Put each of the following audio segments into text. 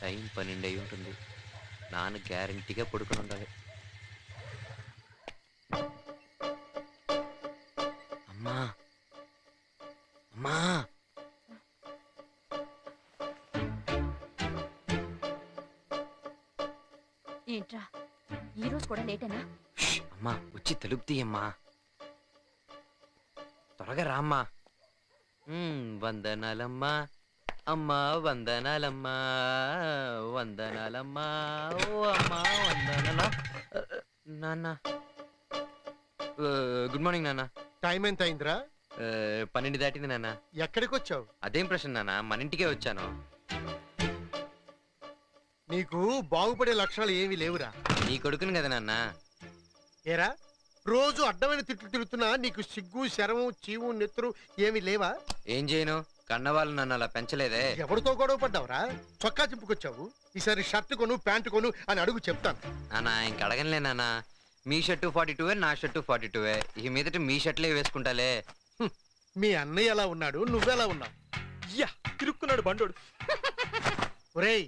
Time 12 అయి ఉంటుంది. నాన్న గ్యారంటీగా పడుకుని ఉండాలి. అమ్మా అమ్మా ఏంట్రా ఈరోజు కూడా లేటేనా? అమ్మా వచ్చి తలుపు తీయమ్మా, త్వరగా రామ్మా. వందనాలమ్మా అమ్మా, వందనాలమ్మా, వందనాలమ్మా, ఓ అమ్మా వందనాల. నాన్న గుడ్ మార్నింగ్ నాన్న. టైం ఎంత అయిందిరా? 12 దాటింది నాన్న. ఎక్కడికి వచ్చావు? అదేం ప్రశ్న నాన్న, మన ఇంటికే వచ్చాను. నీకు బాగుపడే లక్షణాలు ఏమీ లేవురా. నీ కొడుకుని కదా నాన్న. ఏరా రోజు అడ్డమైన తిట్లు తిరుగుతున్నా నీకు సిగ్గు శరము చీవు నెత్తురు ఏమీ లేవా? ఏం చేయను, కన్నవాళ్ళు నన్ను అలా పెంచలేదే. ఎవరితో గొడవ పడ్డావురా? చొక్కా చింపుకొచ్చావు, ఈసారి షర్ట్ కొను ప్యాంటు కొను అని అడుగు చెప్తాను. నాన్న ఇంక అడగనులే నాన్న. మీ షర్టు 42, నా షర్టు 42. ఇక మీదట మీ షర్ట్లే వేసుకుంటాలే. మీ అన్నయ్య ఎలా ఉన్నాడు, నువ్వెలా ఉన్నావు? తిరుక్కున్నాడు బండోడు. ఒరేయ్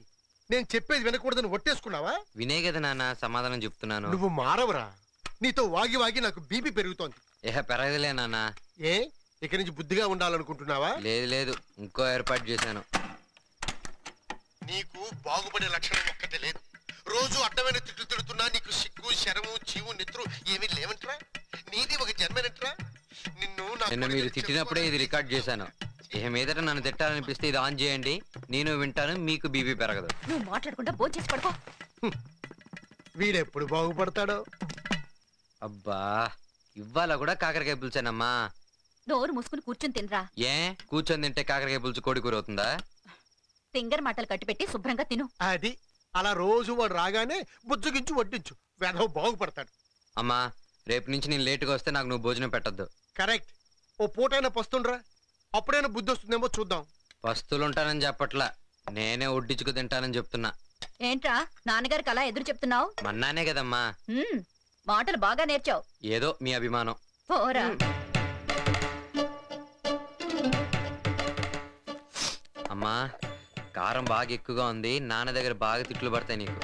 నేను చెప్పేది వినకూడదని ఒట్టేసుకున్నావా? వినే కదా నాన్న సమాధానం చెప్తున్నాను. నువ్వు మారవరా, నీతో వాగి వాగి నాకు బీపీ పెరుగుతోంది. పెరగదులే నాన్న. ఏ ఇక్కడి నుంచి బుద్ధిగా ఉండాలనుకుంటున్నావా? లేదు లేదు, ఇంకో ఏర్పాటు చేశాను. నీకు బాగుపడే లక్షణం ఒక్కటే లేదు. రోజు అడ్డమైన తిట్లు తిడుతున్నా నీకు సిగ్గు శరము చీవు నెత్తురు ఏమీ లేవంటరా? నీది ఒక జన్మేనట్రా? నిన్న మీరు తిట్టినప్పుడే ఇది రికార్డ్ చేశాను. ఇక మీదట నన్ను తిట్టాలనిపిస్తే ఇది ఆన్ చేయండి, నేను వింటాను, మీకు బీపీ పెరగదు. నువ్వు మాట్లాడకుండా భోంచేసి పడుకో. వీడెప్పుడు బాగుపడతాడో. అబ్బా ఇవ్వాల కూడా కాకరకాయ పులుసానమ్మా. నోరు మూసుకుని కూర్చుని తినరా. ఏ కూర్చొని తింటే కాకరకాయ పులుసు కోడి కూర అవుతుందా? తింగర్ మాటలు కట్టిపెట్టి శుభ్రంగా తిను. అది అలా రోజు వాడు రాగానే బుజ్జగించు వడ్డించు, వేధవ బాగుపడతాడు. అమ్మా రేపు నుంచి నేను లేటుగా వస్తే నాకు నువ్వు భోజనం పెట్టద్దు. కరెక్ట్. ఓ పూటైనా పస్తుండ్రా, అప్పుడైనా బుద్ధి వస్తుందేమో చూద్దాం. పస్తులుంటానని చెప్పట్లా, నేనే వడ్డించుకు తింటానని చెప్తున్నా. ఏంట్రా నాన్నగారికి అలా ఎదురు చెప్తున్నావు? మన్నానే కదమ్మా. మాటలు బాగా నేర్చావు. ఏదో మీ అభిమానం. పోరా. అమ్మా కారం బాగా ఎక్కువగా ఉంది, నాన్న దగ్గర బాగా తిట్లు పడతాయి నీకు.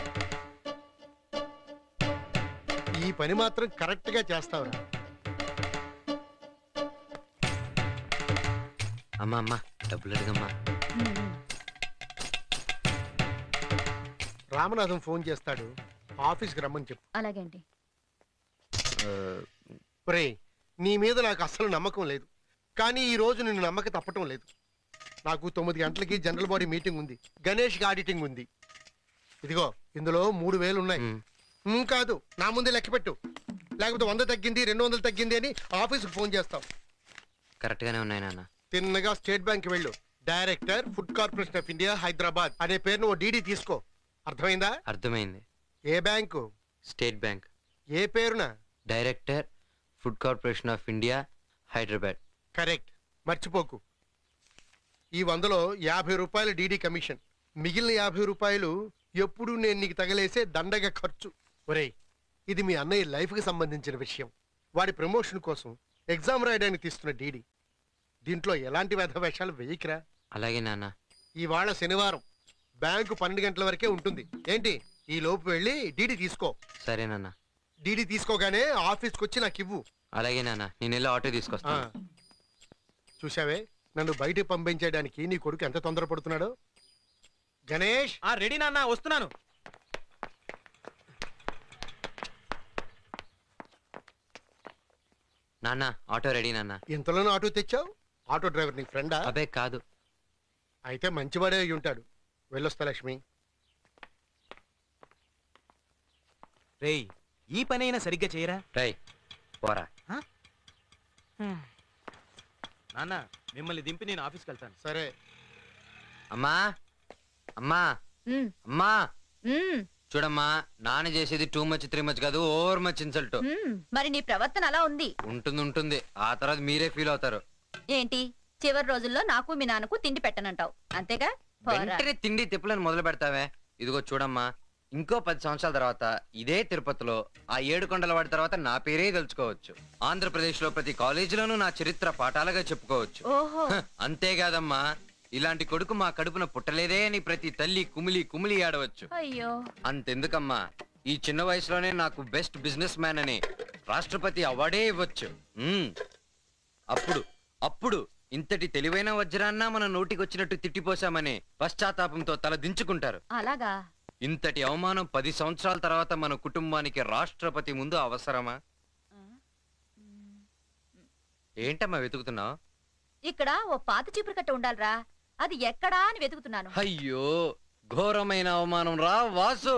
ఈ పని మాత్రం కరెక్ట్ గా చేస్తావురా. అమ్మా అమ్మా డబ్బులు అడిగమ్మా. రామనాథం ఫోన్ చేస్తాడు, ఆఫీస్కి రమ్మని చెప్పు. అలాగే అండి. ఒరేయ్ నీ మీద నాకు అస్సలు నమ్మకం లేదు, కానీ ఈ రోజు నిన్ను నమ్మక తప్పటం లేదు. నాకు 9 గంటలకి జనరల్ బాడీ మీటింగ్ ఉంది, గణేష్కి ఆడిటింగ్ ఉంది. ఇదిగో ఇందులో 3000 ఉన్నాయి. కాదు నా ముందే లెక్క పెట్టు, లేకపోతే 100 తగ్గింది 200 తగ్గింది అని ఆఫీస్కి ఫోన్ చేస్తావు. కరెక్ట్ గానే ఉన్నాయి నాన్న. తిన్నగా స్టేట్ బ్యాంక్ వెళ్ళు, director food corporation of India Hyderabad అనే పేరును ఓ డీడీ తీసుకో. అర్థమైందా? అర్థమైంది. ఏ బ్యాంకు? State Bank. ఏ పేరున? Director food corporation of India Hyderabad. Correct, మర్చిపోకు. ఈ 100లో 50 రూపాయలు డీడీ కమిషన్, మిగిలిన 50 రూపాయలు ఎప్పుడు నేను నీకు తగలేసే దండగ ఖర్చు. ఒరేయ్ ఇది మీ అన్నయ్య లైఫ్కి సంబంధించిన విషయం, వాడి ప్రమోషన్ కోసం ఎగ్జామ్ రాయడానికి తీస్తున్న డీడీ. దీంట్లో ఎలాంటి వేషాలు వేయకిరా. అలాగే నాన్న. ఇవాళ శనివారం, బ్యాంకు 12 గంటల వరకే ఉంటుంది. ఏంటి ఈ లోపు వెళ్ళి డీడీ తీసుకో. సరే నాన్న. డీడీ తీసుకోగానే ఆఫీస్కి వచ్చి నాకు ఇవ్వు. అలాగే నాన్న, నేను వెళ్ళి ఆటో తీసుకొస్తా. చూసావే నన్ను బయటకు పంపించడానికి నీ కొడుకు ఎంత తొందరపడుతున్నాడో. గణేష్ రెడీ నాన్న, వస్తున్నాను. నాన్న ఆటో రెడీ నాన్న. ఇంతలోనూ ఆటో తెచ్చావు? ఆటో డ్రైవర్ నీ ఫ్రెండా? అబే కాదు. అయితే మంచివాడే అయి ఉంటాడు. వెళ్ళొస్తా లక్ష్మి. రేయ్ ఈ పని అయినా సరిగ్గా చేయరా. రై పోరా. నాన్న మిమ్మల్ని దింపి నేను ఆఫీస్కి వెళ్తాను. సరే. అమ్మా అమ్మా అమ్మా చూడమ్మా, నాన్న చేసేది టూ మచ్ 3 మచ్ కాదు, ఓవర్ మచ్ ఇన్సల్ట్. మరి నీ ప్రవర్తన అలా ఉంది. ఉంటుంది, ఆ తర్వాత మీరే ఫీల్ అవుతారు. ఏంటి చివరి రోజుల్లో నాకు మీ నాన్నకు తిండి పెట్టనంటావు అంతేగా? వెంటనే తిండి తిప్పులను మొదలు పెడతావే. ఇదిగో చూడమ్మా, ఇంకో 10 సంవత్సరాల తర్వాత ఇదే తిరుపతిలో ఆ 7 కొండల వాడి తర్వాత నా పేరే తెలుసుకోవచ్చు. ఆంధ్రప్రదేశ్ లో ప్రతి కాలేజీలోనూ నా చరిత్ర పాఠాలుగా చెప్పుకోవచ్చు. ఓహో. అంతేకాదమ్మా, ఇలాంటి కొడుకు మా కడుపున పుట్టలేదే అని ప్రతి తల్లి కుమిలి కుమిలి ఆడవచ్చు. అయ్యో అంతెందుకమ్మా, ఈ చిన్న వయసులోనే నాకు బెస్ట్ బిజినెస్ మ్యాన్ అని రాష్ట్రపతి అవార్డే ఇవ్వచ్చు. అప్పుడు అప్పుడు ఇంతటి తెలివైన వజ్రాన్న మన నోటికొచ్చినట్టు తిట్టిపోసామని పశ్చాత్తాపంతో తల దించుకుంటారు. అలాగా? ఇంతటి అవమానం 10 సంవత్సరాల తర్వాత మన కుటుంబానికి రాష్ట్రపతి ముందు అవసరమా? ఏంటమ్మా వెతుకుతున్నావు? ఇక్కడ ఓ పాత చీపురు కట్ట ఉండాలిరా, అది ఎక్కడా అని వెతుకుతున్నాను. అయ్యో, ఘోరమైన అవమానం రా వాసు.